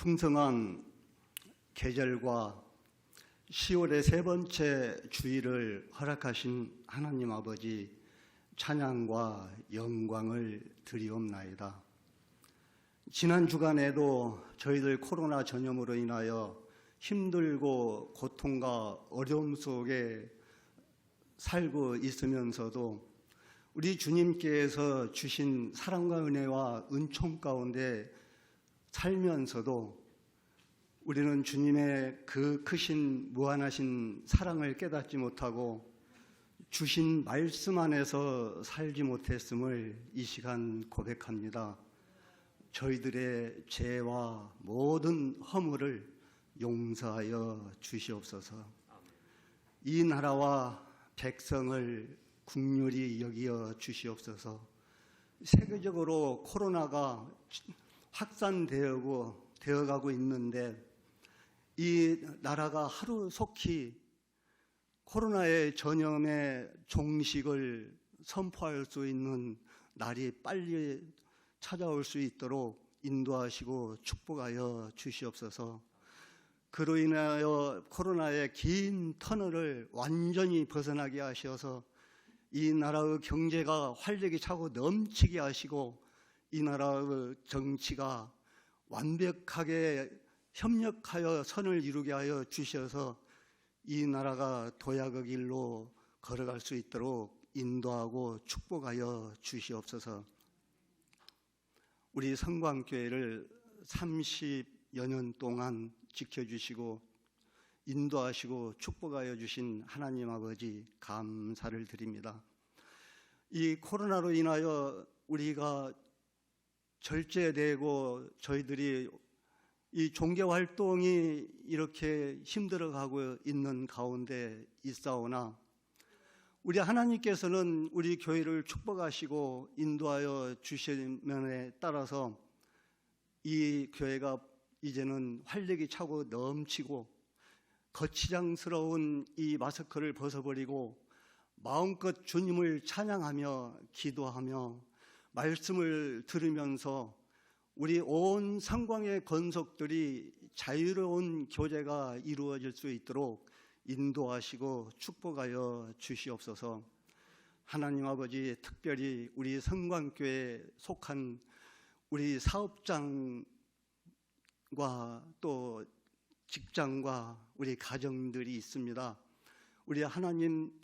풍성한 계절과 10월의 세 번째 주일을 허락하신 하나님 아버지 찬양과 영광을 드리옵나이다. 지난 주간에도 저희들 코로나 전염으로 인하여 힘들고 고통과 어려움 속에 살고 있으면서도 우리 주님께서 주신 사랑과 은혜와 은총 가운데 살면서도 우리는 주님의 그 크신 무한하신 사랑을 깨닫지 못하고 주신 말씀 안에서 살지 못했음을 이 시간 고백합니다. 저희들의 죄와 모든 허물을 용서하여 주시옵소서. 이 나라와 백성을 긍휼히 여기어 주시옵소서. 세계적으로 코로나가 확산되어가고 있는데 이 나라가 하루속히 코로나의 전염의 종식을 선포할 수 있는 날이 빨리 찾아올 수 있도록 인도하시고 축복하여 주시옵소서. 그로 인하여 코로나의 긴 터널을 완전히 벗어나게 하셔서 이 나라의 경제가 활력이 차고 넘치게 하시고 이 나라의 정치가 완벽하게 협력하여 선을 이루게 하여 주셔서 이 나라가 도약의 길로 걸어갈 수 있도록 인도하고 축복하여 주시옵소서. 우리 성광교회를 30여 년 동안 지켜주시고 인도하시고 축복하여 주신 하나님 아버지 감사를 드립니다. 이 코로나로 인하여 우리가 절제되고 저희들이 이 종교활동이 이렇게 힘들어가고 있는 가운데 있사오나 우리 하나님께서는 우리 교회를 축복하시고 인도하여 주심에 따라서 이 교회가 이제는 활력이 차고 넘치고 거치장스러운 이 마스크를 벗어버리고 마음껏 주님을 찬양하며 기도하며 말씀을 들으면서 우리 온 성광의 건속들이 자유로운 교제가 이루어질 수 있도록 인도하시고 축복하여 주시옵소서. 하나님 아버지, 특별히 우리 성광교회에 속한 우리 사업장과 또 직장과 우리 가정들이 있습니다. 우리 하나님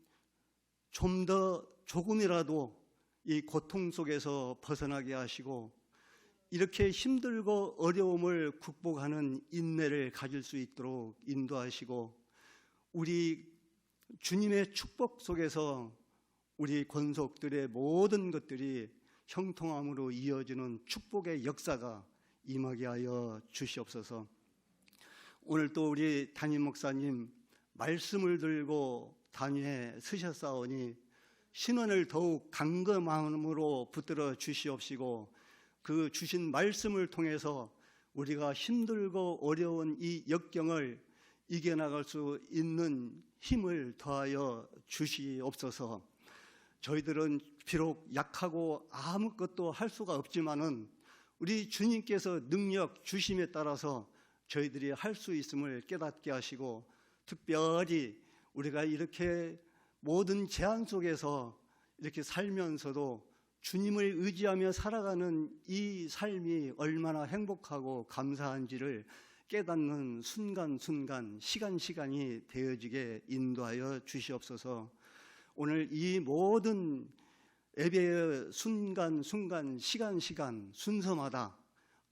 좀 더 조금이라도 이 고통 속에서 벗어나게 하시고 이렇게 힘들고 어려움을 극복하는 인내를 가질 수 있도록 인도하시고 우리 주님의 축복 속에서 우리 권속들의 모든 것들이 형통함으로 이어지는 축복의 역사가 임하게 하여 주시옵소서. 오늘 또 우리 담임 목사님 말씀을 들고 단위에 서셨사오니 신원을 더욱 강건함으로 붙들어 주시옵시고 그 주신 말씀을 통해서 우리가 힘들고 어려운 이 역경을 이겨나갈 수 있는 힘을 더하여 주시옵소서. 저희들은 비록 약하고 아무것도 할 수가 없지만은 우리 주님께서 능력 주심에 따라서 저희들이 할 수 있음을 깨닫게 하시고 특별히 우리가 이렇게 모든 제한 속에서 이렇게 살면서도 주님을 의지하며 살아가는 이 삶이 얼마나 행복하고 감사한지를 깨닫는 순간순간 시간이 되어지게 인도하여 주시옵소서. 오늘 이 모든 예배의 순간순간 시간 순서마다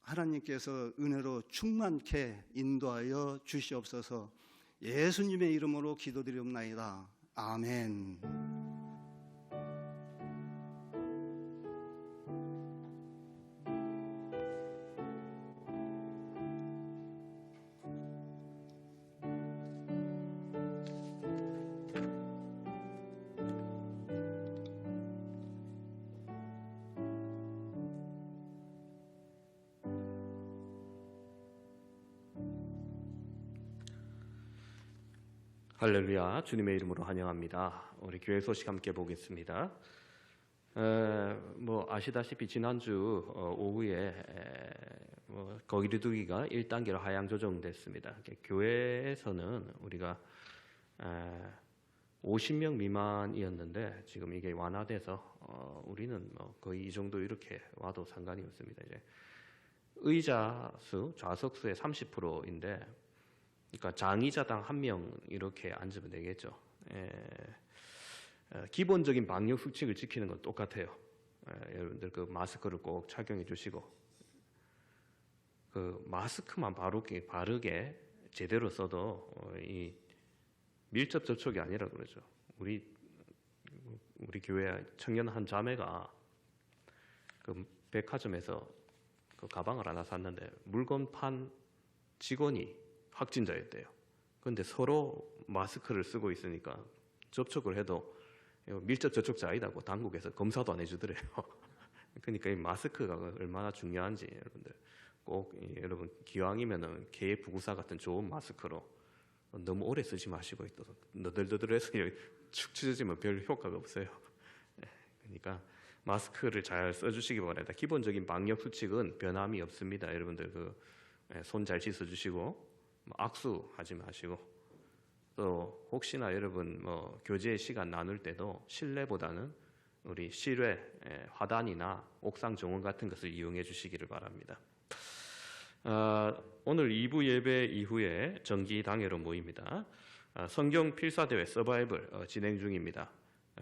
하나님께서 은혜로 충만케 인도하여 주시옵소서. 예수님의 이름으로 기도드리옵나이다. 아멘. 할렐루야. 주님의 이름으로 환영합니다. 우리 교회 소식 함께 보겠습니다. 아시다시피 지난주 오후에 거리두기가 1단계로 하향 조정됐습니다. 교회에서는 우리가 50명 미만이었는데 지금 이게 완화돼서 우리는 뭐 거의 이 정도 이렇게 와도 상관이 없습니다. 이제 의자 수, 좌석 수의 30%인데, 그러니까 장의자당 1명 이렇게 앉으면 되겠죠. 기본적인 방역 수칙을 지키는 건 똑같아요. 여러분들 그 마스크를 꼭 착용해 주시고, 그 마스크만 바르게 제대로 써도 이 밀접 접촉이 아니라 그러죠. 우리 교회 청년 한 자매가 그 백화점에서 그 가방을 하나 샀는데 물건 판 직원이 확진자였대요. 그런데 서로 마스크를 쓰고 있으니까 접촉을 해도 밀접 접촉자 아니다고 당국에서 검사도 안 해주더래요. 그러니까 이 마스크가 얼마나 중요한지 여러분들 꼭 여러분 기왕이면은 KF94 같은 좋은 마스크로 너무 오래 쓰지 마시고 또 너덜너덜해서 축 처지면 별 효과가 없어요. 그러니까 마스크를 잘 써주시기 바랍니다. 기본적인 방역 수칙은 변함이 없습니다. 여러분들 손 잘 씻어주시고 악수하지 마시고, 또 혹시나 여러분 뭐 교제 시간 나눌 때도 실내보다는 우리 실외 화단이나 옥상 정원 같은 것을 이용해 주시기를 바랍니다. 오늘 2부 예배 이후에 정기 당회로 모입니다. 성경 필사대회 서바이벌 진행 중입니다.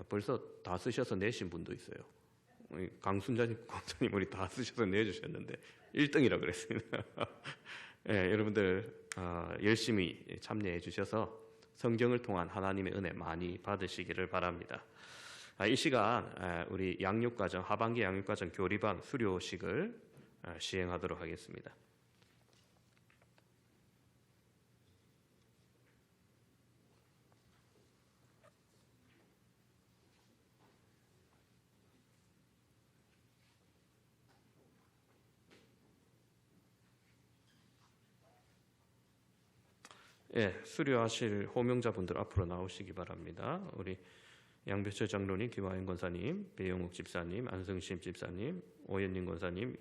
벌써 다 쓰셔서 내신 분도 있어요. 강순자님, 권사님 우리 다 쓰셔서 내주셨는데 1등이라 그랬습니다. 여러분들 열심히 참여해 주셔서 성경을 통한 하나님의 은혜 많이 받으시기를 바랍니다. 이 시간 우리 양육과정 하반기 양육과정 교리반 수료식을 시행하도록 하겠습니다. 수료하실 호명자분들 앞으로 나오시기 바랍니다. 우리 양배철 장로님, 김화영 권사님, 배영욱 집사님, 안성심 집사님, 오현님 권사님,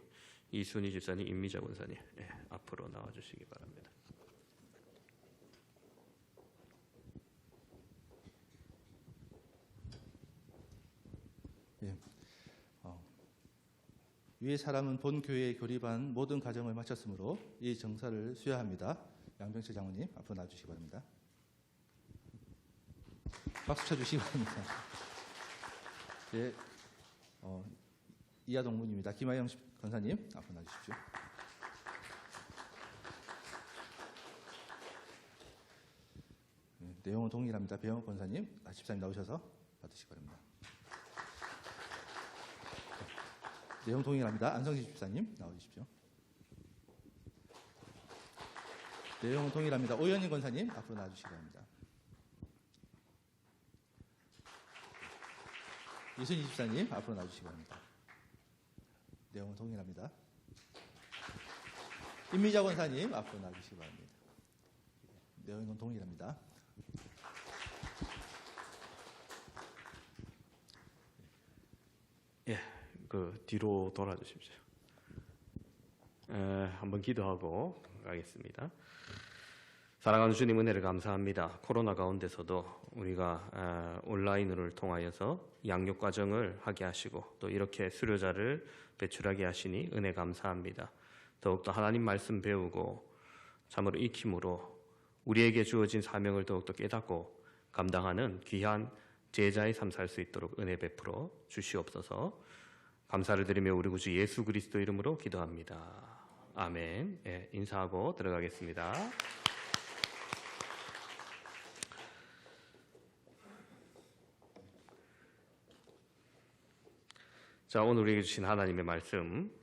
이순희 집사님, 임미자 권사님 앞으로 나와주시기 바랍니다. 위의 사람은 본 교회의 교리반 모든 과정을 마쳤으므로 이 정사를 수여합니다. 양병철 장로님 앞으로 나와주시기 바랍니다. 박수 쳐주시기 바랍니다. 네, 이하 동문입니다. 김하영 권사님 앞으로 나와주십시오. 네, 내용은 동일합니다. 배영욱 권사님, 집사님 나오셔서 받으시기 바랍니다. 내용 동일합니다. 안성시 집사님 나와주십시오. 내용은 동일합니다. 오현희 권사님 앞으로 나와주시기 바랍니다. 이순희 집사님 앞으로 나와주시기 바랍니다. 내용은 동일합니다. 임미자 권사님 앞으로 나와주시기 바랍니다. 내용은 동일합니다. 뒤로 돌아주십시오. 한번 기도하고 가겠습니다. 사랑하는 주님 은혜를 감사합니다. 코로나 가운데서도 우리가 온라인을 통하여서 양육 과정을 하게 하시고 또 이렇게 수료자를 배출하게 하시니 은혜 감사합니다. 더욱더 하나님 말씀 배우고 참으로 익힘으로 우리에게 주어진 사명을 더욱더 깨닫고 감당하는 귀한 제자의 삶 살 수 있도록 은혜 베풀어 주시옵소서. 감사를 드리며 우리 구주 예수 그리스도 이름으로 기도합니다. 아멘. 인사하고 들어가겠습니다. 자, 오늘 우리에게 주신 하나님의 말씀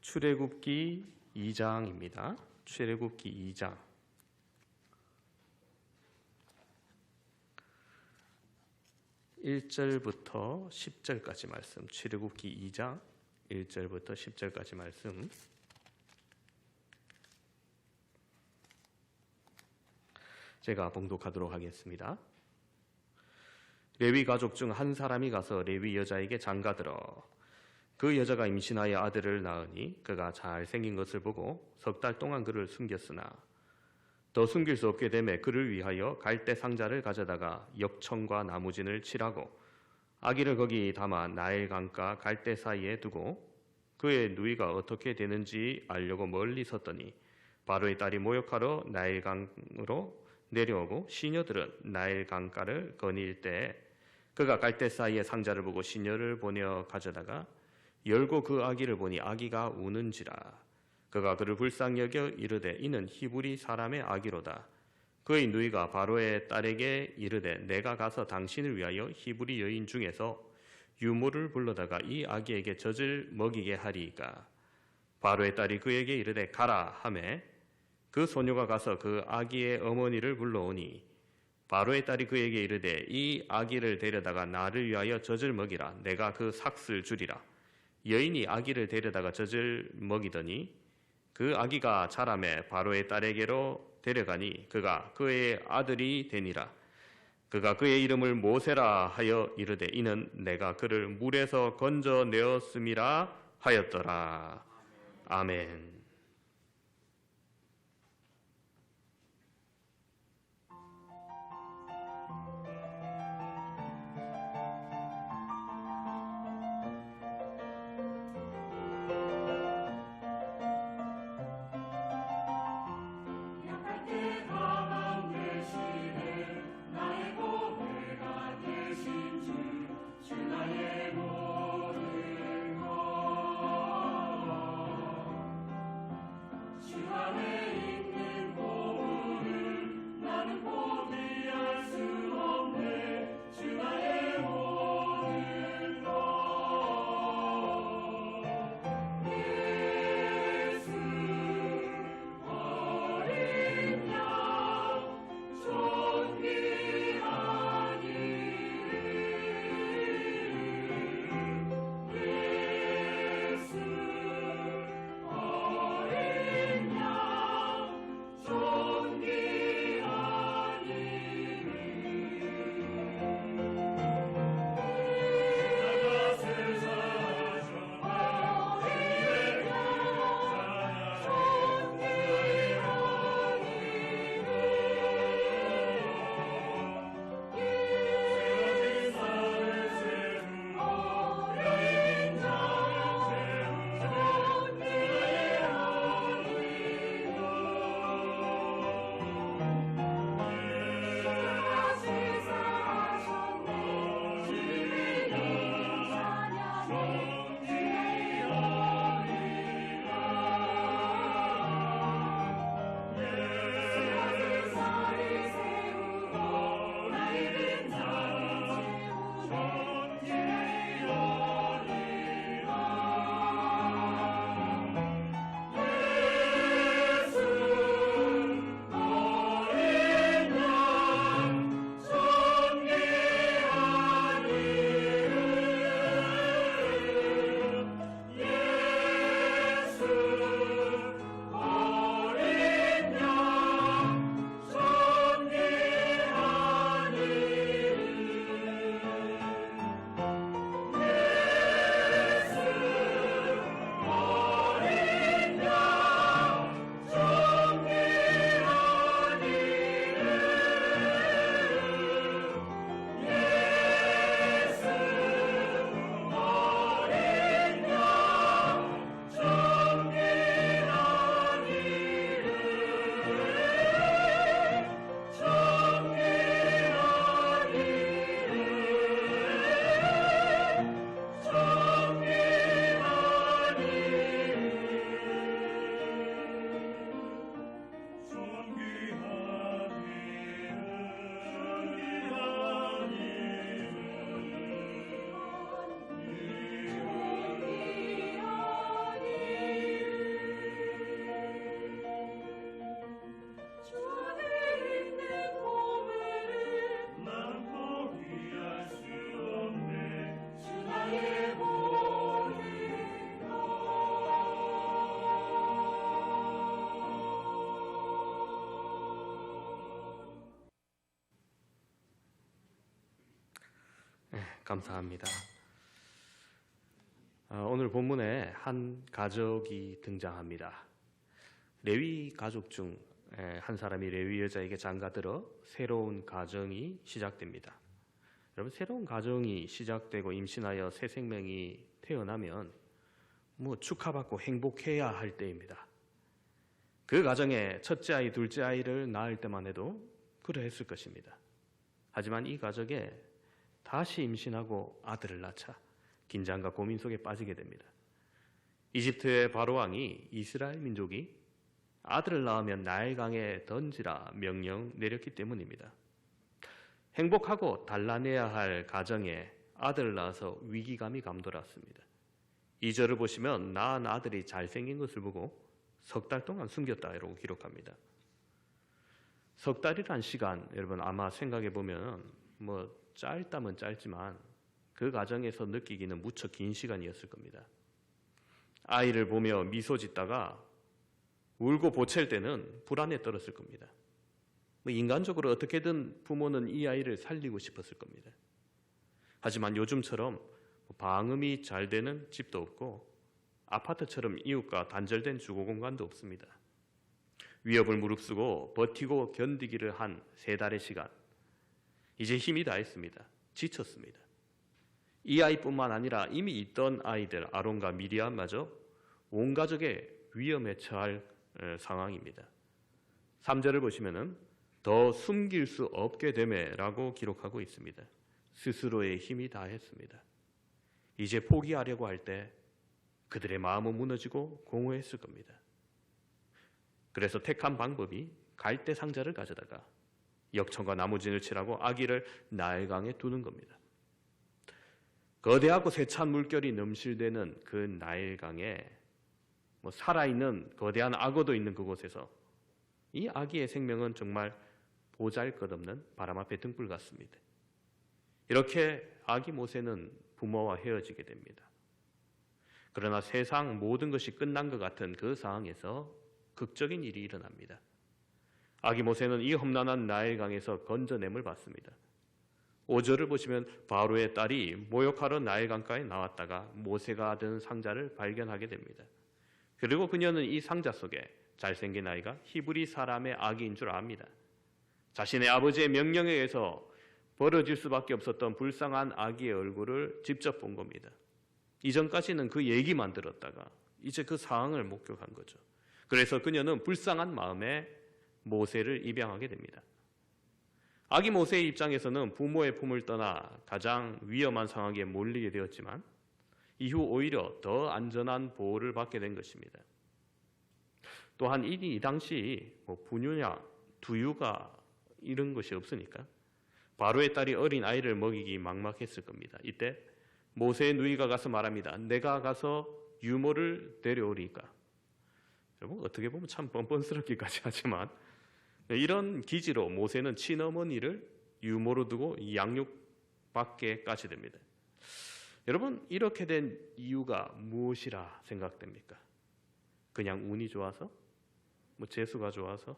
출애굽기 2장입니다. 출애굽기 2장 1절부터 10절까지 말씀, 출애굽기 2장 1절부터 10절까지 말씀. 제가 봉독하도록 하겠습니다. 레위 가족 중 한 사람이 가서 레위 여자에게 장가들어 그 여자가 임신하여 아들을 낳으니 그가 잘생긴 것을 보고 3달 동안 그를 숨겼으나 더 숨길 수 없게 되매 그를 위하여 갈대 상자를 가져다가 역청과 나무진을 칠하고 아기를 거기 담아 나일 강가 갈대 사이에 두고 그의 누이가 어떻게 되는지 알려고 멀리 섰더니 바로의 딸이 모욕하러 나일 강으로 내려오고 시녀들은 나일 강가를 거닐 때 그가 갈대 사이에 상자를 보고 시녀를 보내어 가져다가 열고 그 아기를 보니 아기가 우는지라. 그가 그를 불쌍히 여겨 이르되 이는 히브리 사람의 아기로다. 그의 누이가 바로의 딸에게 이르되 내가 가서 당신을 위하여 히브리 여인 중에서 유모를 불러다가 이 아기에게 젖을 먹이게 하리이까. 바로의 딸이 그에게 이르되 가라 하매 그 소녀가 가서 그 아기의 어머니를 불러오니 바로의 딸이 그에게 이르되 이 아기를 데려다가 나를 위하여 젖을 먹이라. 내가 그 삭슬 주리라. 여인이 아기를 데려다가 젖을 먹이더니 그 아기가 자라매 바로의 딸에게로 데려가니 그가 그의 아들이 되니라. 그가 그의 이름을 모세라 하여 이르되 이는 내가 그를 물에서 건져내었음이라 하였더라. 아멘. 감사합니다. 오늘 본문에 한 가족이 등장합니다. 레위 가족 중 한 사람이 레위 여자에게 장가들어 새로운 가정이 시작됩니다. 여러분, 새로운 가정이 시작되고 임신하여 새 생명이 태어나면 축하받고 행복해야 할 때입니다. 그 가정에 첫째 아이, 둘째 아이를 낳을 때만 해도 그러했을 것입니다. 하지만 이 가족에 다시 임신하고 아들을 낳자 긴장과 고민 속에 빠지게 됩니다. 이집트의 바로 왕이 이스라엘 민족이 아들을 낳으면 나일강에 던지라 명령 내렸기 때문입니다. 행복하고 단란해야 할 가정에 아들을 낳아서 위기감이 감돌았습니다. 2절을 보시면 낳은 아들이 잘생긴 것을 보고 석 달 동안 숨겼다라고 기록합니다. 석 달이란 시간, 여러분 아마 생각해 보면 짧다면 짧지만 그 가정에서 느끼기는 무척 긴 시간이었을 겁니다. 아이를 보며 미소 짓다가 울고 보챌 때는 불안에 떨었을 겁니다. 인간적으로 어떻게든 부모는 이 아이를 살리고 싶었을 겁니다. 하지만 요즘처럼 방음이 잘 되는 집도 없고 아파트처럼 이웃과 단절된 주거 공간도 없습니다. 위협을 무릅쓰고 버티고 견디기를 한 3달의 시간, 이제 힘이 다했습니다. 지쳤습니다. 이 아이뿐만 아니라 이미 있던 아이들 아론과 미리암마저 온 가족의 위험에 처할 상황입니다. 3절을 보시면은 더 숨길 수 없게 되매라고 기록하고 있습니다. 스스로의 힘이 다했습니다. 이제 포기하려고 할 때 그들의 마음은 무너지고 공허했을 겁니다. 그래서 택한 방법이 갈대 상자를 가져다가 역청과 나무진을 칠하고 아기를 나일강에 두는 겁니다. 거대하고 세찬 물결이 넘실대는 그 나일강에 살아있는 거대한 악어도 있는 그곳에서 이 아기의 생명은 정말 보잘것없는 바람 앞에 등불 같습니다. 이렇게 아기 모세는 부모와 헤어지게 됩니다. 그러나 세상 모든 것이 끝난 것 같은 그 상황에서 극적인 일이 일어납니다. 아기 모세는 이 험난한 나일강에서 건져냄을 받습니다. 5절을 보시면 바로의 딸이 모욕하러 나일강가에 나왔다가 모세가 든 상자를 발견하게 됩니다. 그리고 그녀는 이 상자 속에 잘생긴 아이가 히브리 사람의 아기인 줄 압니다. 자신의 아버지의 명령에 의해서 벌어질 수밖에 없었던 불쌍한 아기의 얼굴을 직접 본 겁니다. 이전까지는 그 얘기만 들었다가 이제 그 상황을 목격한 거죠. 그래서 그녀는 불쌍한 마음에 모세를 입양하게 됩니다. 아기 모세의 입장에서는 부모의 품을 떠나 가장 위험한 상황에 몰리게 되었지만 이후 오히려 더 안전한 보호를 받게 된 것입니다. 또한 이 당시 분유냐 두유가 이런 것이 없으니까 바로의 딸이 어린 아이를 먹이기 막막했을 겁니다. 이때 모세의 누이가 가서 말합니다. 내가 가서 유모를 데려오리까. 여러분 어떻게 보면 참 뻔뻔스럽기까지 하지만 이런 기지로 모세는 친어머니를 유모로 두고 양육받게까지 됩니다. 여러분 이렇게 된 이유가 무엇이라 생각됩니까? 그냥 운이 좋아서? 재수가 좋아서?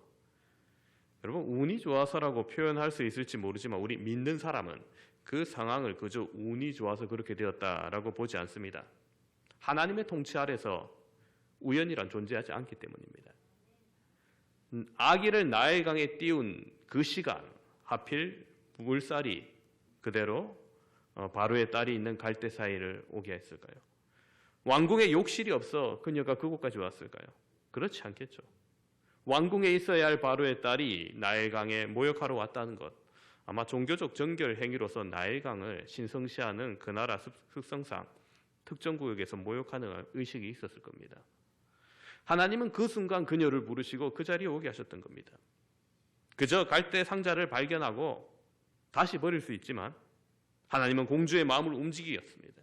여러분 운이 좋아서라고 표현할 수 있을지 모르지만 우리 믿는 사람은 그 상황을 그저 운이 좋아서 그렇게 되었다라고 보지 않습니다. 하나님의 통치 아래서 우연이란 존재하지 않기 때문입니다. 아기를 나일강에 띄운 그 시간 하필 물살이 그대로 바로의 딸이 있는 갈대 사이를 오게 했을까요? 왕궁에 욕실이 없어 그녀가 그곳까지 왔을까요? 그렇지 않겠죠. 왕궁에 있어야 할 바로의 딸이 나일강에 모욕하러 왔다는 것, 아마 종교적 정결 행위로서 나일강을 신성시하는 그 나라 습성상 특정 구역에서 모욕하는 의식이 있었을 겁니다. 하나님은 그 순간 그녀를 부르시고 그 자리에 오게 하셨던 겁니다. 그저 갈대 상자를 발견하고 다시 버릴 수 있지만 하나님은 공주의 마음을 움직이었습니다.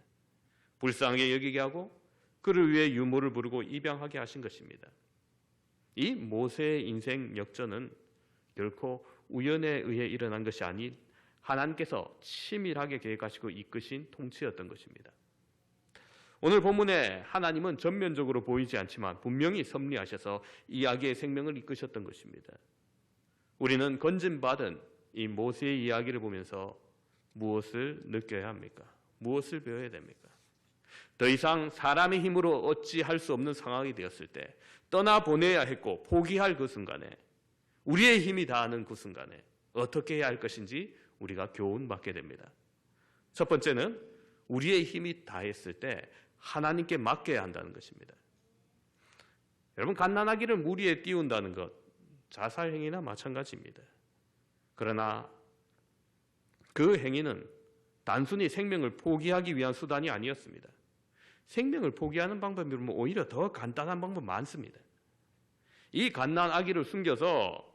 불쌍하게 여기게 하고 그를 위해 유모를 부르고 입양하게 하신 것입니다. 이 모세의 인생 역전은 결코 우연에 의해 일어난 것이 아닌 하나님께서 치밀하게 계획하시고 이끄신 통치였던 것입니다. 오늘 본문에 하나님은 전면적으로 보이지 않지만 분명히 섭리하셔서 이 아기의 생명을 이끄셨던 것입니다. 우리는 건진받은 이 모세의 이야기를 보면서 무엇을 느껴야 합니까? 무엇을 배워야 됩니까? 더 이상 사람의 힘으로 어찌할 수 없는 상황이 되었을 때 떠나보내야 했고 포기할 그 순간에 우리의 힘이 다하는 그 순간에 어떻게 해야 할 것인지 우리가 교훈받게 됩니다. 첫 번째는 우리의 힘이 다했을 때 하나님께 맡겨야 한다는 것입니다. 여러분, 갓난아기를 무리에 띄운다는 것 자살행위나 마찬가지입니다. 그러나 그 행위는 단순히 생명을 포기하기 위한 수단이 아니었습니다. 생명을 포기하는 방법이면 오히려 더 간단한 방법 많습니다. 이 갓난아기를 숨겨서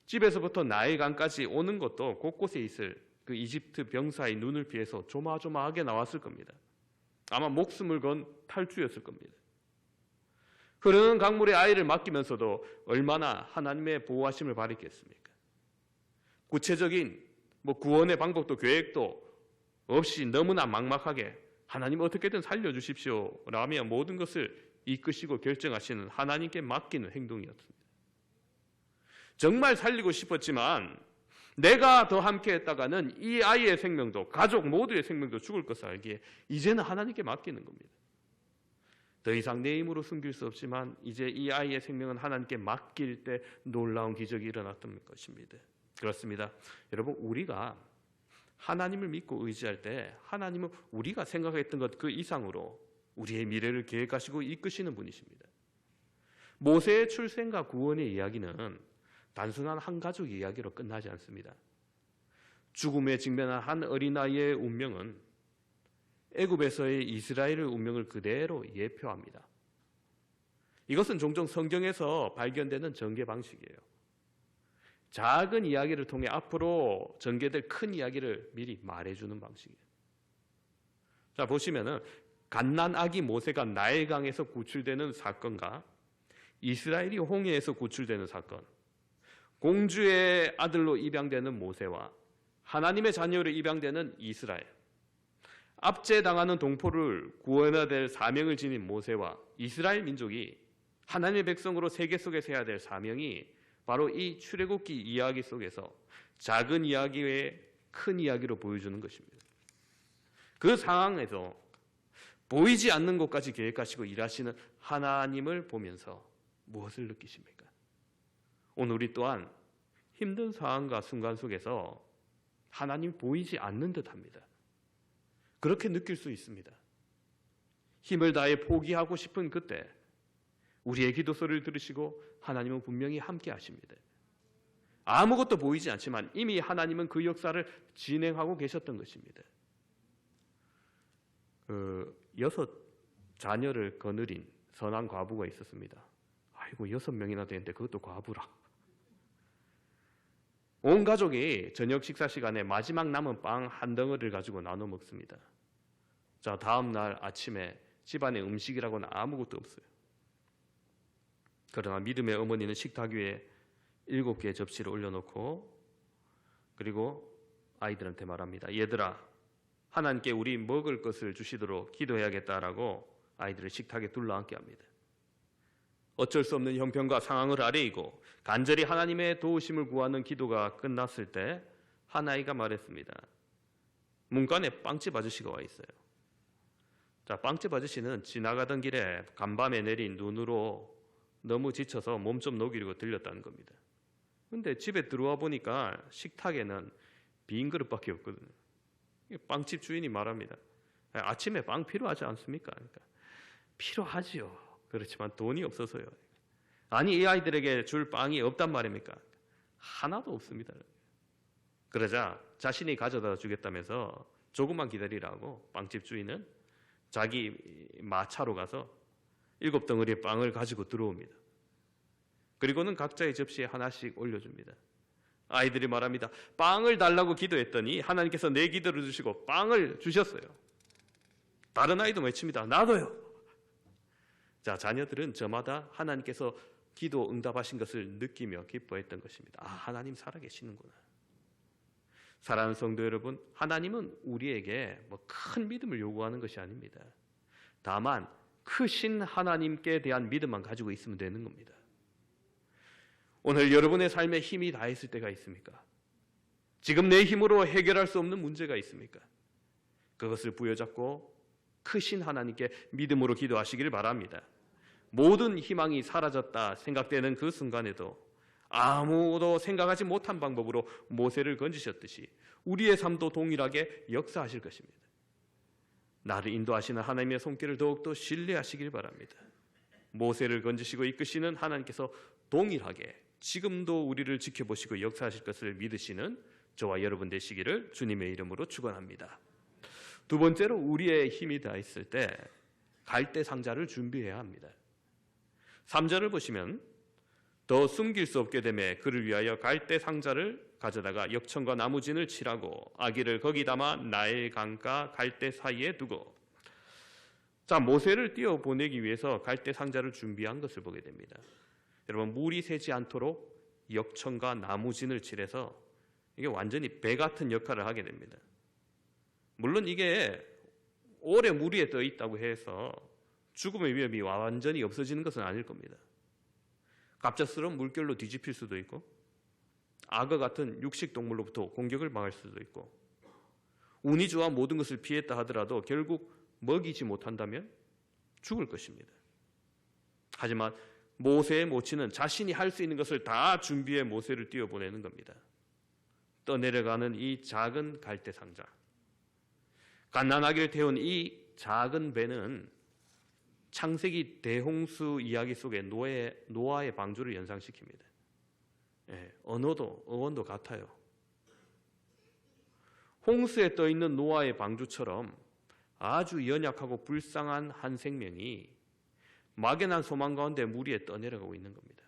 집에서부터 나일강까지 오는 것도 곳곳에 있을 그 이집트 병사의 눈을 피해서 조마조마하게 나왔을 겁니다. 아마 목숨을 건 탈주였을 겁니다. 흐르는 강물에 아이를 맡기면서도 얼마나 하나님의 보호하심을 바랬겠습니까? 구체적인 구원의 방법도 계획도 없이 너무나 막막하게 하나님 어떻게든 살려주십시오 라며 모든 것을 이끄시고 결정하시는 하나님께 맡기는 행동이었습니다. 정말 살리고 싶었지만 내가 더 함께 했다가는 이 아이의 생명도 가족 모두의 생명도 죽을 것을 알기에 이제는 하나님께 맡기는 겁니다. 더 이상 내 힘으로 숨길 수 없지만 이제 이 아이의 생명은 하나님께 맡길 때 놀라운 기적이 일어났던 것입니다. 그렇습니다. 여러분, 우리가 하나님을 믿고 의지할 때 하나님은 우리가 생각했던 것 그 이상으로 우리의 미래를 계획하시고 이끄시는 분이십니다. 모세의 출생과 구원의 이야기는 단순한 한 가족 이야기로 끝나지 않습니다. 죽음에 직면한 한 어린아이의 운명은 애굽에서의 이스라엘의 운명을 그대로 예표합니다. 이것은 종종 성경에서 발견되는 전개 방식이에요. 작은 이야기를 통해 앞으로 전개될 큰 이야기를 미리 말해주는 방식이에요. 자, 보시면은 갓난아기 모세가 나일강에서 구출되는 사건과 이스라엘이 홍해에서 구출되는 사건, 공주의 아들로 입양되는 모세와 하나님의 자녀로 입양되는 이스라엘, 압제당하는 동포를 구원해야 될 사명을 지닌 모세와 이스라엘 민족이 하나님의 백성으로 세계 속에서 해야 될 사명이 바로 이 출애굽기 이야기 속에서 작은 이야기 외에 큰 이야기로 보여주는 것입니다. 그 상황에서 보이지 않는 것까지 계획하시고 일하시는 하나님을 보면서 무엇을 느끼십니까? 오늘 우리 또한 힘든 상황과 순간 속에서 하나님 보이지 않는 듯합니다. 그렇게 느낄 수 있습니다. 힘을 다해 포기하고 싶은 그때 우리의 기도 소리를 들으시고 하나님은 분명히 함께 하십니다. 아무것도 보이지 않지만 이미 하나님은 그 역사를 진행하고 계셨던 것입니다. 6 자녀를 거느린 선한 과부가 있었습니다. 아이고, 6명이나 되는데 그것도 과부라. 온 가족이 저녁 식사 시간에 마지막 남은 빵 한 덩어리를 가지고 나눠 먹습니다. 자, 다음 날 아침에 집안에 음식이라고는 아무것도 없어요. 그러나 믿음의 어머니는 식탁 위에 7개의 접시를 올려놓고 그리고 아이들한테 말합니다. 얘들아, 하나님께 우리 먹을 것을 주시도록 기도해야겠다라고 아이들을 식탁에 둘러앉게 합니다. 어쩔 수 없는 형편과 상황을 아뢰이고 간절히 하나님의 도우심을 구하는 기도가 끝났을 때 한 아이가 말했습니다. 문간에 빵집 아저씨가 와 있어요. 자, 빵집 아저씨는 지나가던 길에 간밤에 내린 눈으로 너무 지쳐서 몸 좀 녹이려고 들렸다는 겁니다. 근데 집에 들어와 보니까 식탁에는 빈 그릇밖에 없거든요. 빵집 주인이 말합니다. 아침에 빵 필요하지 않습니까? 그러니까 필요하지요. 그렇지만 돈이 없어서요. 아니, 이 아이들에게 줄 빵이 없단 말입니까? 하나도 없습니다. 그러자 자신이 가져다 주겠다면서 조금만 기다리라고 빵집 주인은 자기 마차로 가서 7덩어리의 빵을 가지고 들어옵니다. 그리고는 각자의 접시에 하나씩 올려줍니다. 아이들이 말합니다. 빵을 달라고 기도했더니 하나님께서 내 기도를 주시고 빵을 주셨어요. 다른 아이도 외칩니다. 나도요. 자, 자녀들은 저마다 하나님께서 기도 응답하신 것을 느끼며 기뻐했던 것입니다. 아, 하나님 살아계시는구나. 사랑하는 성도 여러분, 하나님은 우리에게 큰 믿음을 요구하는 것이 아닙니다. 다만 크신 하나님께 대한 믿음만 가지고 있으면 되는 겁니다. 오늘 여러분의 삶에 힘이 다했을 때가 있습니까? 지금 내 힘으로 해결할 수 없는 문제가 있습니까? 그것을 부여잡고 크신 하나님께 믿음으로 기도하시기를 바랍니다. 모든 희망이 사라졌다 생각되는 그 순간에도 아무도 생각하지 못한 방법으로 모세를 건지셨듯이 우리의 삶도 동일하게 역사하실 것입니다. 나를 인도하시는 하나님의 손길을 더욱더 신뢰하시길 바랍니다. 모세를 건지시고 이끄시는 하나님께서 동일하게 지금도 우리를 지켜보시고 역사하실 것을 믿으시는 저와 여러분 되시기를 주님의 이름으로 축원합니다. 두 번째로 우리의 힘이 다했을 때 갈대 상자를 준비해야 합니다. 3절을 보시면 더 숨길 수 없게 되매 그를 위하여 갈대 상자를 가져다가 역청과 나무진을 칠하고 아기를 거기 담아 나일 강가 갈대 사이에 두고. 자, 모세를 띄워 보내기 위해서 갈대 상자를 준비한 것을 보게 됩니다. 여러분, 물이 새지 않도록 역청과 나무진을 칠해서 이게 완전히 배 같은 역할을 하게 됩니다. 물론 이게 오래 물 위에 떠 있다고 해서 죽음의 위험이 완전히 없어지는 것은 아닐 겁니다. 갑작스러운 물결로 뒤집힐 수도 있고 악어 같은 육식 동물로부터 공격을 당할 수도 있고 운이 좋아 모든 것을 피했다 하더라도 결국 먹이지 못한다면 죽을 것입니다. 하지만 모세의 모친은 자신이 할 수 있는 것을 다 준비해 모세를 띄워보내는 겁니다. 떠내려가는 이 작은 갈대 상자, 갓난아기를 태운 이 작은 배는 창세기 대홍수 이야기 속의 노아의 방주를 연상시킵니다. 어원도 같아요. 홍수에 떠 있는 노아의 방주처럼 아주 연약하고 불쌍한 한 생명이 막연한 소망 가운데 물 위에 떠내려가고 있는 겁니다.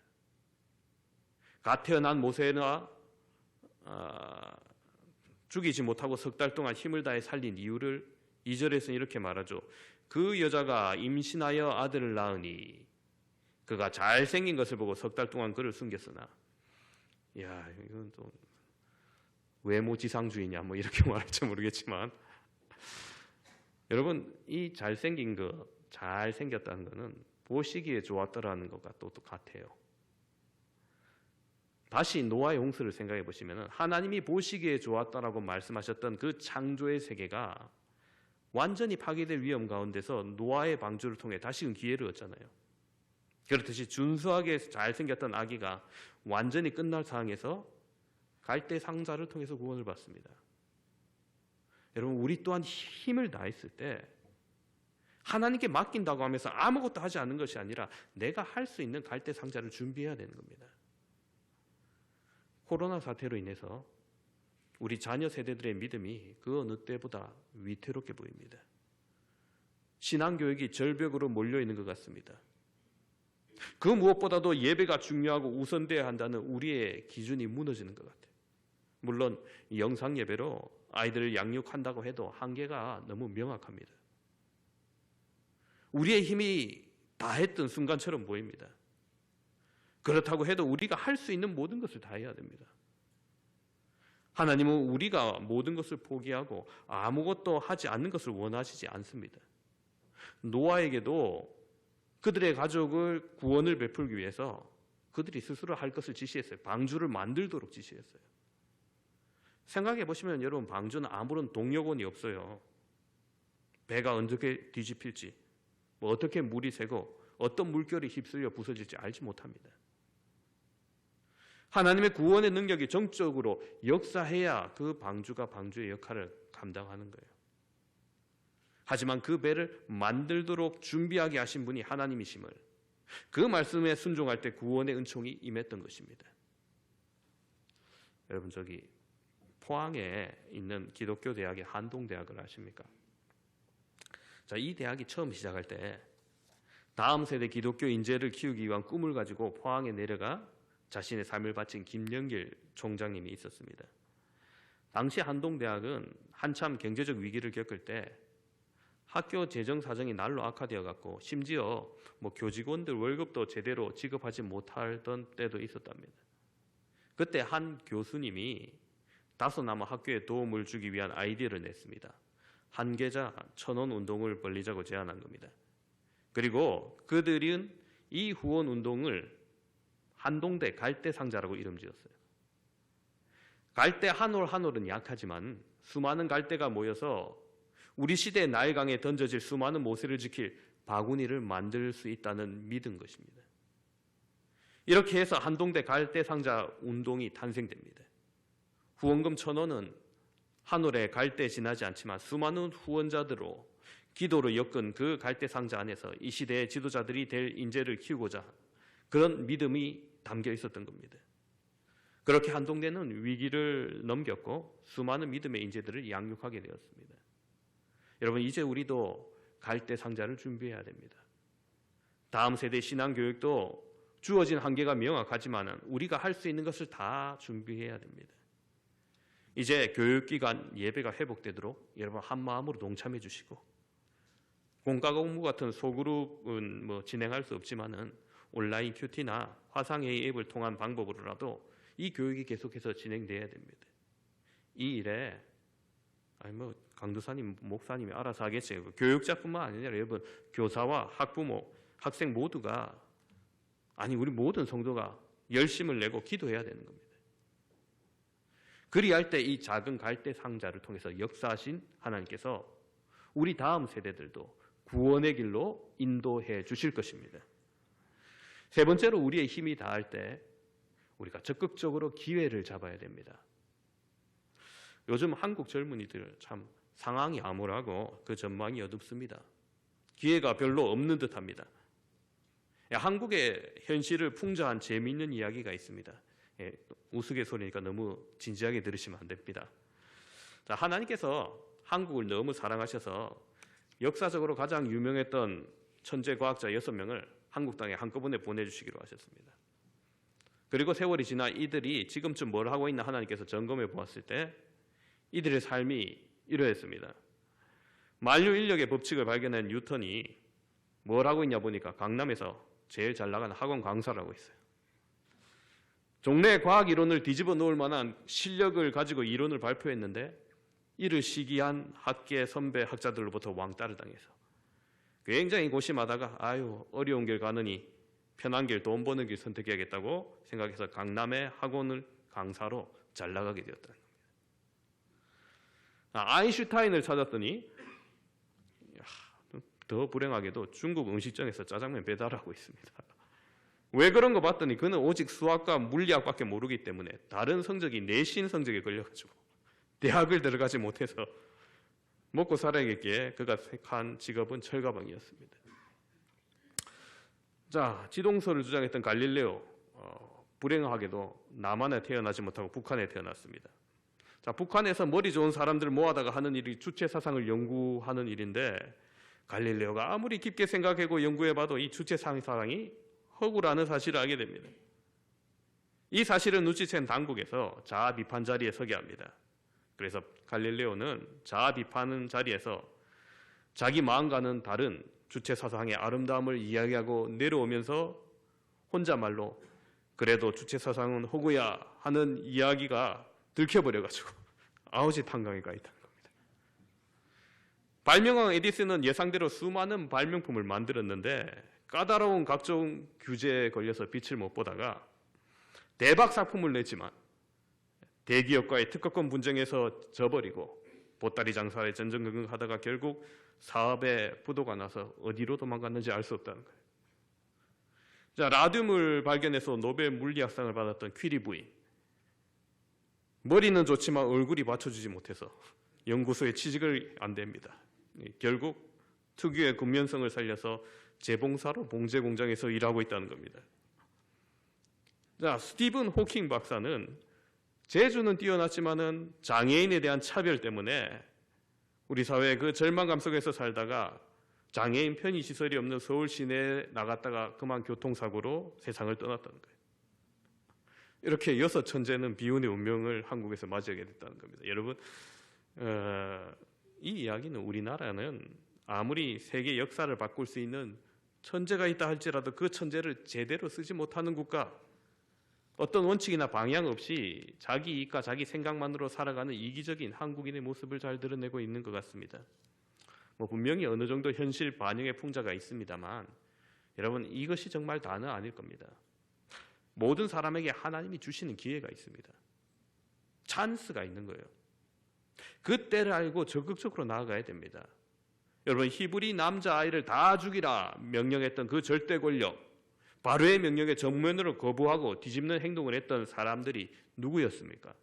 갓 태어난 모세나 죽이지 못하고 석 달 동안 힘을 다해 살린 이유를 2절에서는 이렇게 말하죠. 그 여자가 임신하여 아들을 낳으니 그가 잘생긴 것을 보고 석 달 동안 그를 숨겼으나. 야, 이건 또 외모지상주의냐 뭐 이렇게 말할지 모르겠지만 여러분, 이 잘생긴 거, 잘생겼다는 거는 보시기에 좋았더라는 것과 또 똑같아요. 다시 노아의 홍수를 생각해 보시면 하나님이 보시기에 좋았다라고 말씀하셨던 그 창조의 세계가 완전히 파괴될 위험 가운데서 노아의 방주를 통해 다시금 기회를 얻잖아요. 그렇듯이 준수하게 잘생겼던 아기가 완전히 끝날 상황에서 갈대 상자를 통해서 구원을 받습니다. 여러분, 우리 또한 힘을 다했을 때 하나님께 맡긴다고 하면서 아무것도 하지 않는 것이 아니라 내가 할 수 있는 갈대 상자를 준비해야 되는 겁니다. 코로나 사태로 인해서 우리 자녀 세대들의 믿음이 그 어느 때보다 위태롭게 보입니다. 신앙교육이 절벽으로 몰려있는 것 같습니다. 그 무엇보다도 예배가 중요하고 우선돼야 한다는 우리의 기준이 무너지는 것 같아요. 물론 영상 예배로 아이들을 양육한다고 해도 한계가 너무 명확합니다. 우리의 힘이 다했던 순간처럼 보입니다. 그렇다고 해도 우리가 할 수 있는 모든 것을 다 해야 됩니다. 하나님은 우리가 모든 것을 포기하고 아무것도 하지 않는 것을 원하시지 않습니다. 노아에게도 그들의 가족을 구원을 베풀기 위해서 그들이 스스로 할 것을 지시했어요. 방주를 만들도록 지시했어요. 생각해 보시면 여러분, 방주는 아무런 동력원이 없어요. 배가 어떻게 뒤집힐지, 어떻게 물이 새고 어떤 물결이 휩쓸려 부서질지 알지 못합니다. 하나님의 구원의 능력이 정적으로 역사해야 그 방주가 방주의 역할을 감당하는 거예요. 하지만 그 배를 만들도록 준비하게 하신 분이 하나님이심을, 그 말씀에 순종할 때 구원의 은총이 임했던 것입니다. 여러분, 저기 포항에 있는 기독교 대학의 한동대학을 아십니까? 자, 이 대학이 처음 시작할 때 다음 세대 기독교 인재를 키우기 위한 꿈을 가지고 포항에 내려가 자신의 삶을 바친 김영길 총장님이 있었습니다. 당시 한동대학은 한참 경제적 위기를 겪을 때 학교 재정 사정이 날로 악화되어 갔고 심지어 교직원들 월급도 제대로 지급하지 못하던 때도 있었답니다. 그때 한 교수님이 다소나마 학교에 도움을 주기 위한 아이디어를 냈습니다. 한 계좌 1,000원 운동을 벌리자고 제안한 겁니다. 그리고 그들은 이 후원 운동을 한동대 갈대 상자라고 이름 지었어요. 갈대 한 올 한 올은 약하지만 수많은 갈대가 모여서 우리 시대의 나일강에 던져질 수많은 모세를 지킬 바구니를 만들 수 있다는 믿은 것입니다. 이렇게 해서 한동대 갈대상자 운동이 탄생됩니다. 후원금 1,000원은 한 올에 갈대 지나지 않지만 수많은 후원자들로 기도로 엮은 그 갈대상자 안에서 이 시대의 지도자들이 될 인재를 키우고자 그런 믿음이 담겨 있었던 겁니다. 그렇게 한동대는 위기를 넘겼고 수많은 믿음의 인재들을 양육하게 되었습니다. 여러분, 이제 우리도 갈대상자를 준비해야 됩니다. 다음 세대 신앙교육도 주어진 한계가 명확하지만 우리가 할 수 있는 것을 다 준비해야 됩니다. 이제 교육기관 예배가 회복되도록 여러분 한마음으로 동참해 주시고, 공과 공부 같은 소그룹은 진행할 수 없지만은 온라인 큐티나 화상회의 앱을 통한 방법으로라도 이 교육이 계속해서 진행돼야 됩니다. 이 일에 강도사님, 목사님이 알아서 하겠어요. 교육자뿐만 아니라 여러분 교사와 학부모, 학생 모두가 우리 모든 성도가 열심을 내고 기도해야 되는 겁니다. 그리할 때 이 작은 갈대 상자를 통해서 역사하신 하나님께서 우리 다음 세대들도 구원의 길로 인도해 주실 것입니다. 세 번째로 우리의 힘이 다할 때 우리가 적극적으로 기회를 잡아야 됩니다. 요즘 한국 젊은이들 참 상황이 암울하고 그 전망이 어둡습니다. 기회가 별로 없는 듯합니다. 한국의 현실을 풍자한 재미있는 이야기가 있습니다. 우스갯소리니까 너무 진지하게 들으시면 안 됩니다. 자, 하나님께서 한국을 너무 사랑하셔서 역사적으로 가장 유명했던 천재 과학자 6명을 한국 땅에 한꺼번에 보내주시기로 하셨습니다. 그리고 세월이 지나 이들이 지금쯤 뭘 하고 있나 하나님께서 점검해 보았을 때 이들의 삶이 이러했습니다. 만류 인력의 법칙을 발견한 뉴턴이 뭘 하고 있냐 보니까 강남에서 제일 잘 나가는 학원 강사를 하고 있어요. 종래 과학 이론을 뒤집어 놓을 만한 실력을 가지고 이론을 발표했는데 이를 시기한 학계 선배 학자들로부터 왕따를 당해서 굉장히 고심하다가 어려운 길 가느니 편한 길, 돈 버는 길 선택해야겠다고 생각해서 강남의 학원을 강사로 잘 나가게 되었다는 겁니다. 아인슈타인을 찾았더니 더 불행하게도 중국 음식점에서 짜장면 배달하고 있습니다. 왜 그런 거 봤더니 그는 오직 수학과 물리학밖에 모르기 때문에 다른 성적이 내신 성적에 걸려가지고 대학을 들어가지 못해서 먹고 살아야겠기에 그가 택한 직업은 철가방이었습니다. 자, 지동설을 주장했던 갈릴레오, 불행하게도 남한에 태어나지 못하고 북한에 태어났습니다. 자, 북한에서 머리 좋은 사람들 모아다가 하는 일이 주체 사상을 연구하는 일인데 갈릴레오가 아무리 깊게 생각하고 연구해봐도 이 주체 사상이 허구라는 사실을 알게 됩니다. 이 사실을 눈치챈 당국에서 자아 비판 자리에 서게 합니다. 그래서 갈릴레오는 자아 비판하는 자리에서 자기 마음과는 다른 주체 사상의 아름다움을 이야기하고 내려오면서 혼자말로 그래도 주체 사상은 허구야 하는 이야기가 들켜버려가지고 아우짓 한강에 가 있다는 겁니다. 발명왕 에디슨은 예상대로 수많은 발명품을 만들었는데 까다로운 각종 규제에 걸려서 빛을 못 보다가 대박 상품을 냈지만 대기업과의 특허권 분쟁에서 져버리고 보따리 장사에 전전긍긍하다가 결국 사업에 부도가 나서 어디로 도망갔는지 알 수 없다는 거예요. 자, 라듐을 발견해서 노벨 물리학상을 받았던 퀴리 부인, 머리는 좋지만 얼굴이 받쳐주지 못해서 연구소에 취직을 안 됩니다. 결국 특유의 근면성을 살려서 재봉사로 봉제 공장에서 일하고 있다는 겁니다. 자, 스티븐 호킹 박사는 재주는 뛰어났지만은 장애인에 대한 차별 때문에 우리 사회의 그 절망감 속에서 살다가 장애인 편의시설이 없는 서울 시내에 나갔다가 그만 교통사고로 세상을 떠났다는 거예요. 이렇게 6 천재는 비운의 운명을 한국에서 맞이하게 됐다는 겁니다. 여러분, 이 이야기는 우리나라는 아무리 세계 역사를 바꿀 수 있는 천재가 있다 할지라도 그 천재를 제대로 쓰지 못하는 국가, 어떤 원칙이나 방향 없이 자기 이익과 자기 생각만으로 살아가는 이기적인 한국인의 모습을 잘 드러내고 있는 것 같습니다. 분명히 어느 정도 현실 반영의 풍자가 있습니다만 여러분, 이것이 정말 다는 아닐 겁니다. 모든 사람에게 하나님이 주시는 기회가 있습니다. 찬스가 있는 거예요. 그 때를 알고 적극적으로 나아가야 됩니다. 여러분, 히브리 남자아이를 다 죽이라 명령했던 그 절대 권력, 바로의 명령에 정면으로 거부하고 뒤집는 행동을 했던 사람들이 누구였습니까?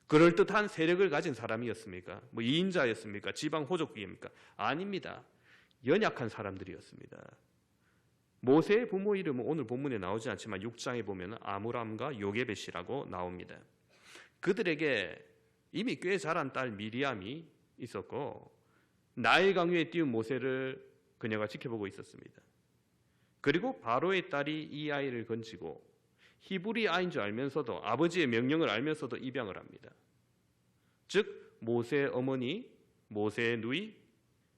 그럴듯한 세력을 가진 사람이었습니까? 뭐 이인자였습니까? 지방 호족국입니까? 아닙니다. 연약한 사람들이었습니다. 모세의 부모 이름은 오늘 본문에 나오지 않지만 6장에 보면 아므람과 요게벳이라고 나옵니다. 그들에게 이미 꽤 자란 딸 미리암이 있었고 나일 강유에 띄운 모세를 그녀가 지켜보고 있었습니다. 그리고 바로의 딸이 이 아이를 건지고 히브리 아이인 줄 알면서도 아버지의 명령을 알면서도 입양을 합니다. 즉 모세의 어머니, 모세의 누이,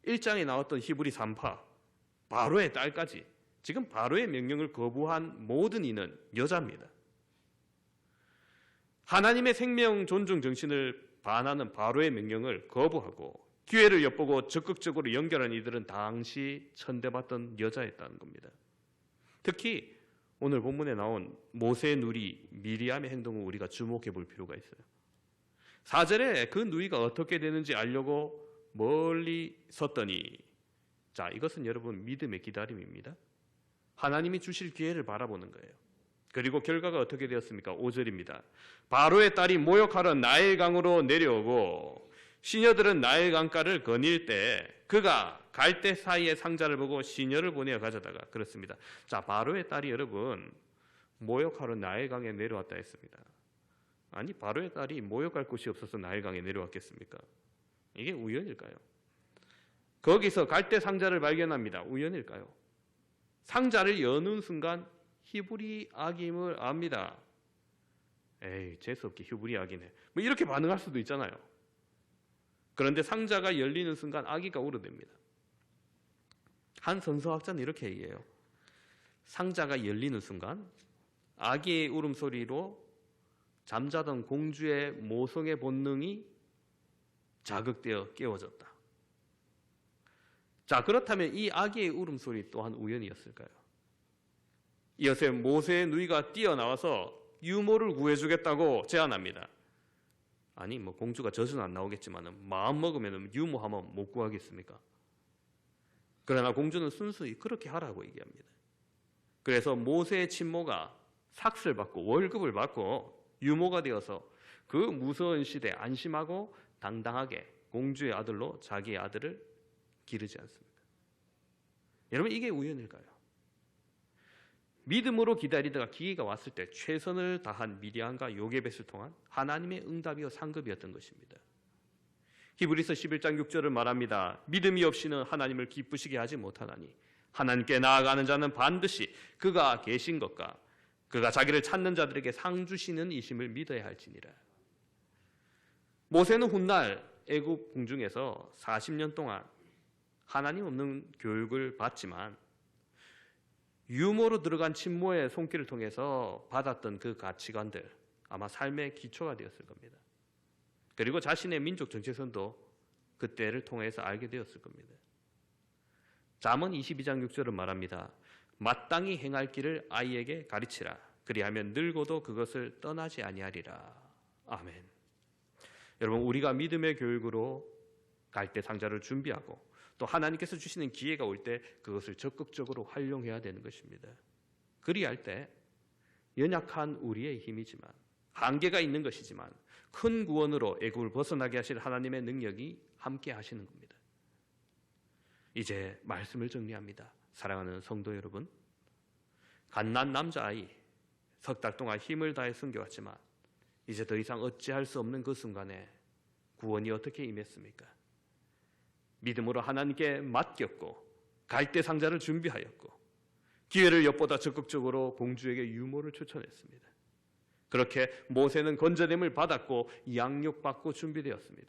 1장에 나왔던 히브리 산파, 바로의 딸까지 지금 바로의 명령을 거부한 모든 이는 여자입니다. 하나님의 생명 존중 정신을 반하는 바로의 명령을 거부하고 기회를 엿보고 적극적으로 연결한 이들은 당시 천대받던 여자였다는 겁니다. 특히 오늘 본문에 나온 모세의 누이 미리암의 행동을 우리가 주목해 볼 필요가 있어요. 4절에 그 누이가 어떻게 되는지 알려고 멀리 섰더니, 자, 이것은 여러분 믿음의 기다림입니다. 하나님이 주실 기회를 바라보는 거예요. 그리고 결과가 어떻게 되었습니까? 5절입니다. 바로의 딸이 모욕하러 나일강으로 내려오고 시녀들은 나일강가를 거닐 때 그가 갈대 사이의 상자를 보고 시녀를 보내어 가져다가, 그렇습니다. 자, 바로의 딸이 여러분 모욕하러 나일강에 내려왔다 했습니다. 아니, 바로의 딸이 모욕할 곳이 없어서 나일강에 내려왔겠습니까? 이게 우연일까요? 거기서 갈대 상자를 발견합니다. 우연일까요? 상자를 여는 순간 히브리 아기임을 압니다. 에이, 재수없게 히브리 아기네. 뭐 이렇게 반응할 수도 있잖아요. 그런데 상자가 열리는 순간 아기가 울어댑니다. 한 성서학자는 이렇게 얘기해요. 상자가 열리는 순간 아기의 울음소리로 잠자던 공주의 모성의 본능이 자극되어 깨워졌다. 자, 그렇다면 이 아기의 울음소리 또한 우연이었을까요? 이어서 모세의 누이가 뛰어나와서 유모를 구해주겠다고 제안합니다. 아니, 뭐 공주가 젖은 안 나오겠지만 마음 먹으면 유모하면 못 구하겠습니까? 그러나 공주는 순수히 그렇게 하라고 얘기합니다. 그래서 모세의 친모가 삭슬 받고 월급을 받고 유모가 되어서 그 무서운 시대에 안심하고 당당하게 공주의 아들로 자기의 아들을 기르지 않습니다. 여러분, 이게 우연일까요? 믿음으로 기다리다가 기회가 왔을 때 최선을 다한 미디안과 요게벳을 통한 하나님의 응답이요 상급이었던 것입니다. 히브리서 11장 6절을 말합니다. 믿음이 없이는 하나님을 기쁘시게 하지 못하나니 하나님께 나아가는 자는 반드시 그가 계신 것과 그가 자기를 찾는 자들에게 상 주시는 이심을 믿어야 할지니라. 모세는 훗날 애굽 궁중에서 40년 동안 하나님 없는 교육을 받지만 유모로 들어간 친모의 손길을 통해서 받았던 그 가치관들, 아마 삶의 기초가 되었을 겁니다. 그리고 자신의 민족 정체성도 그때를 통해서 알게 되었을 겁니다. 잠언 22장 6절은 말합니다. 마땅히 행할 길을 아이에게 가르치라. 그리하면 늙어도 그것을 떠나지 아니하리라. 아멘. 여러분, 우리가 믿음의 교육으로 갈대 상자를 준비하고 또 하나님께서 주시는 기회가 올 때 그것을 적극적으로 활용해야 되는 것입니다. 그리할 때 연약한 우리의 힘이지만, 한계가 있는 것이지만 큰 구원으로 애굽을 벗어나게 하실 하나님의 능력이 함께 하시는 겁니다. 이제 말씀을 정리합니다. 사랑하는 성도 여러분, 갓난 남자아이 석 달 동안 힘을 다해 숨겨왔지만 이제 더 이상 어찌할 수 없는 그 순간에 구원이 어떻게 임했습니까? 믿음으로 하나님께 맡겼고 갈대 상자를 준비하였고 기회를 엿보다 적극적으로 공주에게 유모를 추천했습니다. 그렇게 모세는 건져냄을 받았고 양육받고 준비되었습니다.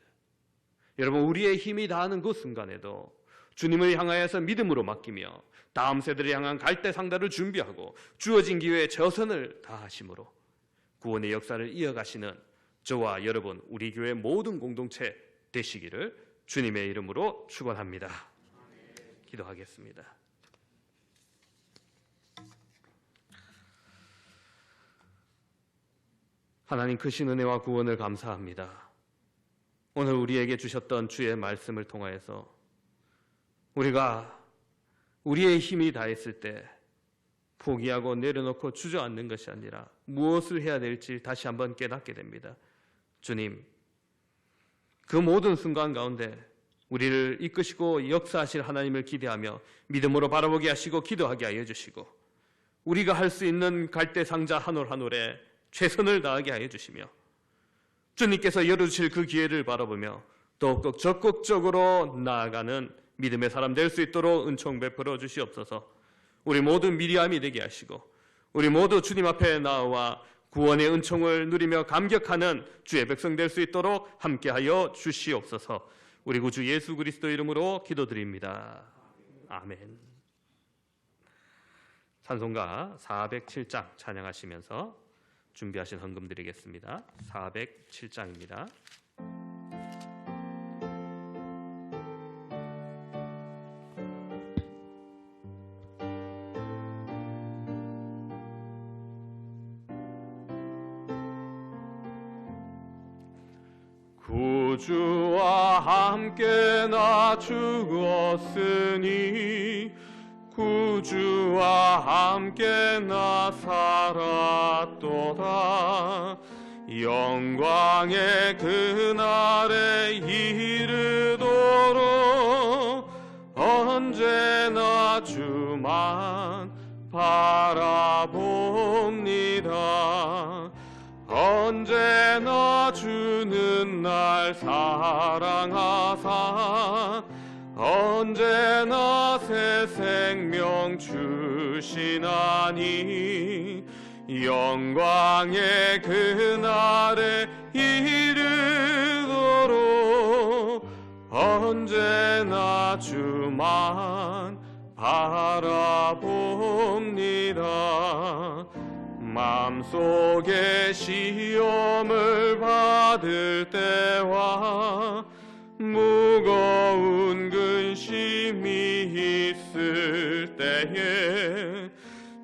여러분, 우리의 힘이 다하는 그 순간에도 주님을 향하여서 믿음으로 맡기며 다음 세대를 향한 갈대 상자를 준비하고 주어진 기회에 최선을 다하심으로 구원의 역사를 이어가시는 저와 여러분, 우리 교회 모든 공동체 되시기를 주님의 이름으로 축원합니다. 기도하겠습니다. 하나님, 크신 은혜와 구원을 감사합니다. 오늘 우리에게 주셨던 주의 말씀을 통하여서 우리가 우리의 힘이 다했을 때 포기하고 내려놓고 주저앉는 것이 아니라 무엇을 해야 될지 다시 한번 깨닫게 됩니다. 주님, 그 모든 순간 가운데 우리를 이끄시고 역사하실 하나님을 기대하며 믿음으로 바라보게 하시고 기도하게 하여 주시고 우리가 할 수 있는 갈대 상자 한 올 한 올에 최선을 다하게 하여 주시며 주님께서 열어주실 그 기회를 바라보며 더욱더 적극적으로 나아가는 믿음의 사람 될 수 있도록 은총 베풀어 주시옵소서. 우리 모두 미리암이 되게 하시고 우리 모두 주님 앞에 나와 구원의 은총을 누리며 감격하는 주의 백성 될 수 있도록 함께하여 주시옵소서. 우리 구주 예수 그리스도 이름으로 기도드립니다. 아멘. 찬송가 407장 찬양하시면서 준비하신 헌금 드리겠습니다. 407장입니다. 구주와 함께 나 죽었으니 구주와 함께 나 살았도다. 영광의 그날에 이르도록 언제나 주만 바라봅니다. 언제나 주는 날 사랑하사 언제나 새 생명 주시나니 영광의 그날에 이르도록 언제나 주만 바라봅니다. 마음속에 시험을 받을 때와 무거운 근심이 있을 때에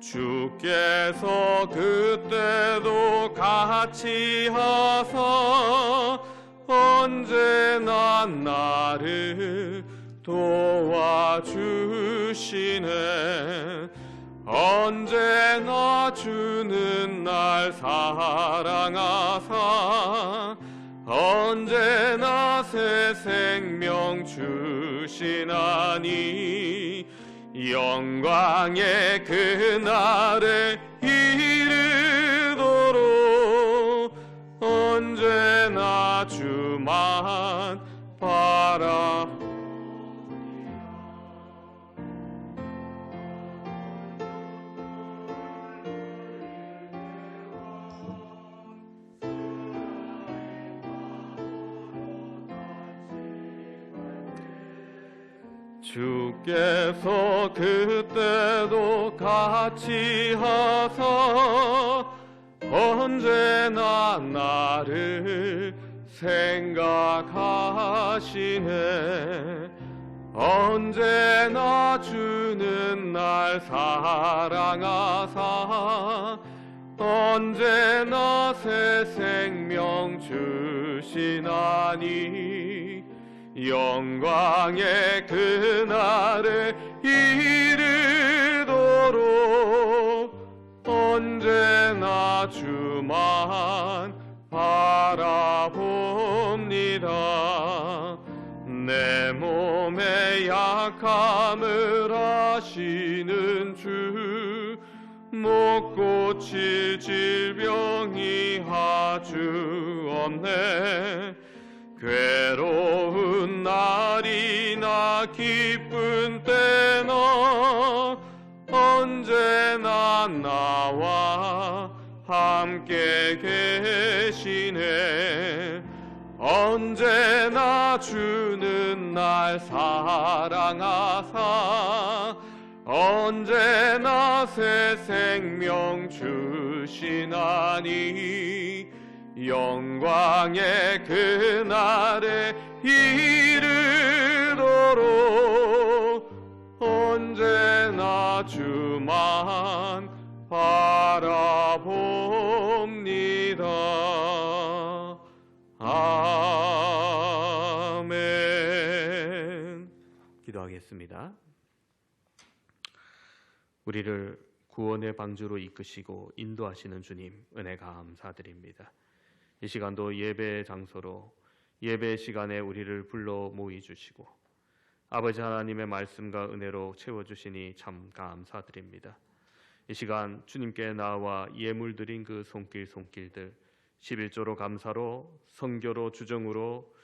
주께서 그때도 같이 하사 언제나 나를 도와주시네. 언제나 주는 날 사랑하사 언제나 새 생명 주시나니 영광의 그날에 이르도록 언제나 주만 바라 주께서 그때도 같이 하사 언제나 나를 생각하시네. 언제나 주는 날 사랑하사 언제나 새 생명 주시나니 영광의 그날에 이르도록 언제나 주만 바라봅니다. 내 몸의 약함을 아시는 주 못 고칠 질병이 아주 없네. 괴로운 날이나 기쁜 때나 언제나 나와 함께 계시네. 언제나 주는 날 사랑하사 언제나 새 생명 주시나니 영광의 그날에 이르도록 언제나 주만 바라봅니다. 아멘. 기도하겠습니다. 우리를 구원의 방주로 이끄시고 인도하시는 주님 은혜 감사드립니다. 이 시간도 예배 장소로 예배 시간에 우리를 불러 모이 주시고 아버지 하나님의 말씀과 은혜로 채워주시니 참 감사드립니다. 이 시간 주님께 나와 예물 드린 그 손길들 11조로 감사로 성교로 주정으로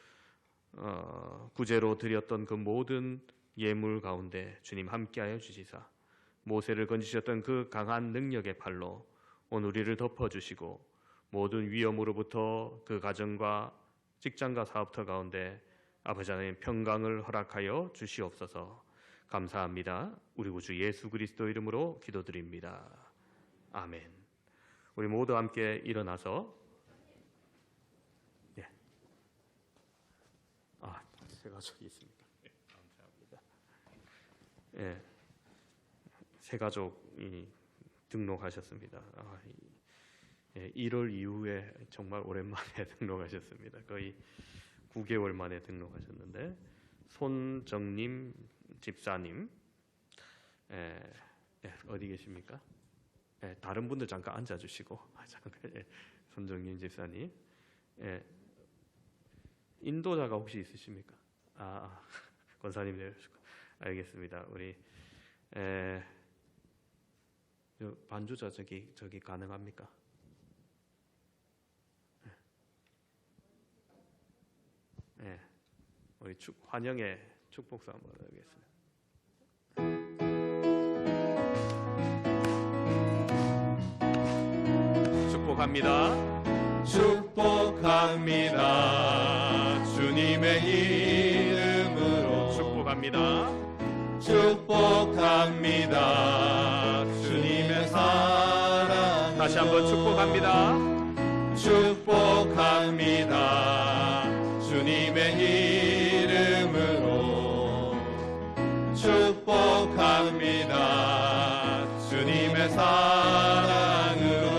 구제로 드렸던 그 모든 예물 가운데 주님 함께하여 주시사 모세를 건지셨던 그 강한 능력의 팔로 오늘 우리를 덮어주시고 모든 위험으로부터 그 가정과 직장과 사업터 가운데 아버지 하나님 평강을 허락하여 주시옵소서. 감사합니다. 우리 구주 예수 그리스도 이름으로 기도드립니다. 아멘. 우리 모두 함께 일어나서 새 가족이 있습니까? 감사합니다. 새 가족이 등록하셨습니다. 1월 이후에 정말 오랜만에 등록하셨습니다. 거의 9개월 만에 등록하셨는데 손정님 집사님 어디 계십니까? 다른 분들 잠깐 앉아주시고 손정님 집사님 인도자가 혹시 있으십니까? 권사님 되시고 알겠습니다. 우리 반주자 저기 가능합니까? 우리 환영의 축복사 한번 하겠습니다. 축복합니다. 축복합니다. 주님의 이름으로 축복합니다. 축복합니다. 주님의 사랑 다시 한번 축복합니다. 축복합니다. 주님의 이름으로 축복합니다. 주님의 사랑으로.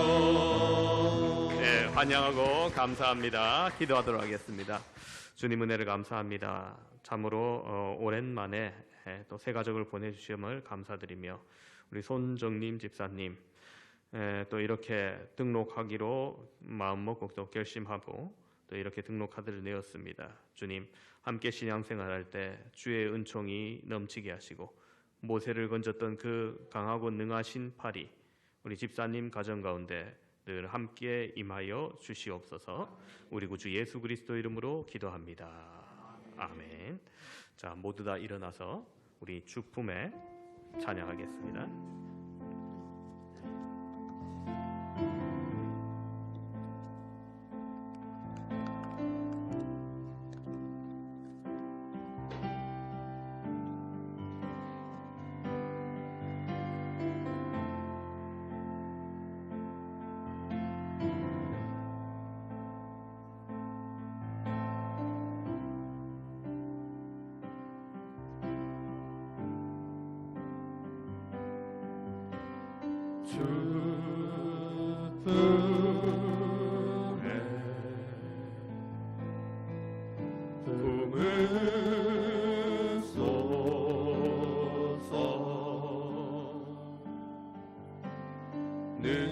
네, 환영하고 감사합니다. 기도하도록 하겠습니다. 주님 은혜를 감사합니다. 참으로 오랜만에 또 새 가족을 보내주심을 감사드리며 우리 손정님 집사님 또 이렇게 등록하기로 마음먹고 또 결심하고 또 이렇게 등록카드를 내었습니다. 주님 함께 신앙생활할 때 주의 은총이 넘치게 하시고 모세를 건졌던 그 강하고 능하신 팔이 우리 집사님 가정 가운데 늘 함께 임하여 주시옵소서. 우리 구주 예수 그리스도 이름으로 기도합니다. 아멘. 자, 모두 다 일어나서 우리 주품에 찬양하겠습니다. 주품에 품으소서. 능력에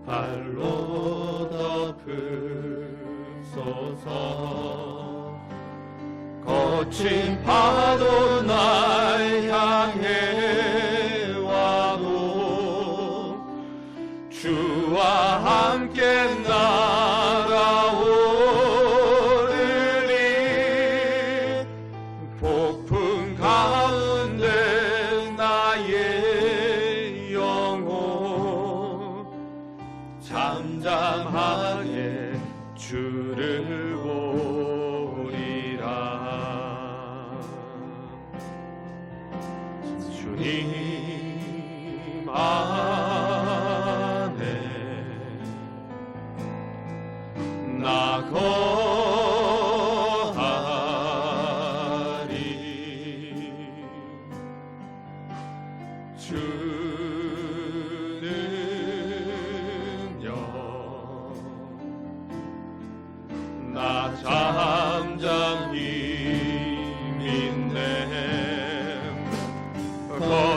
발로 덮으소서. 거친 파도 날 향해 와도 주와 함께 날아오르리. 폭풍 가운데 나의 영혼 잠잠하게 주를 주님 안에 나 거하리. 주는요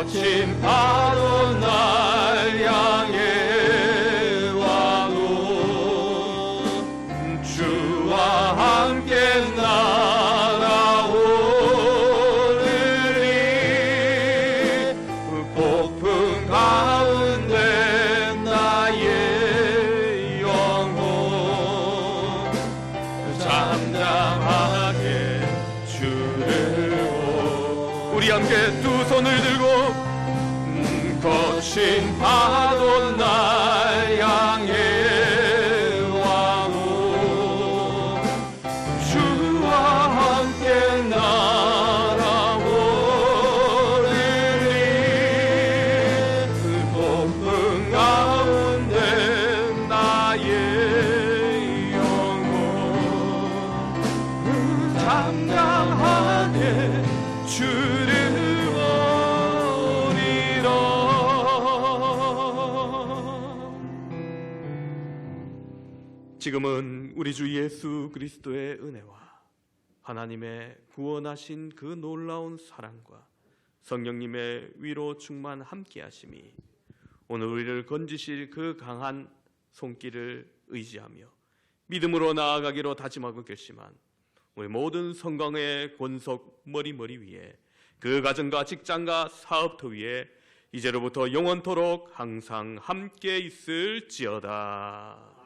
거친 파도 날 향해 와도 주와 함께 날아오르리. 폭풍 가운데 나의 영혼 잠잠하게 주를 우리 함께 두 손을 들고 거친 파도 날 향해 와도 주와 함께 날아오르리. 폭풍 가운데 나의 영혼 잠잠하게 주를 오리라. 지금은 우리 주 예수 그리스도의 은혜와 하나님의 구원하신 그 놀라운 사랑과 성령님의 위로 충만 함께하심이 오늘 우리를 건지실 그 강한 손길을 의지하며 믿음으로 나아가기로 다짐하고 결심한 우리 모든 성강의 권속 머리 위에 그 가정과 직장과 사업터 위에 이제로부터 영원토록 항상 함께 있을지어다.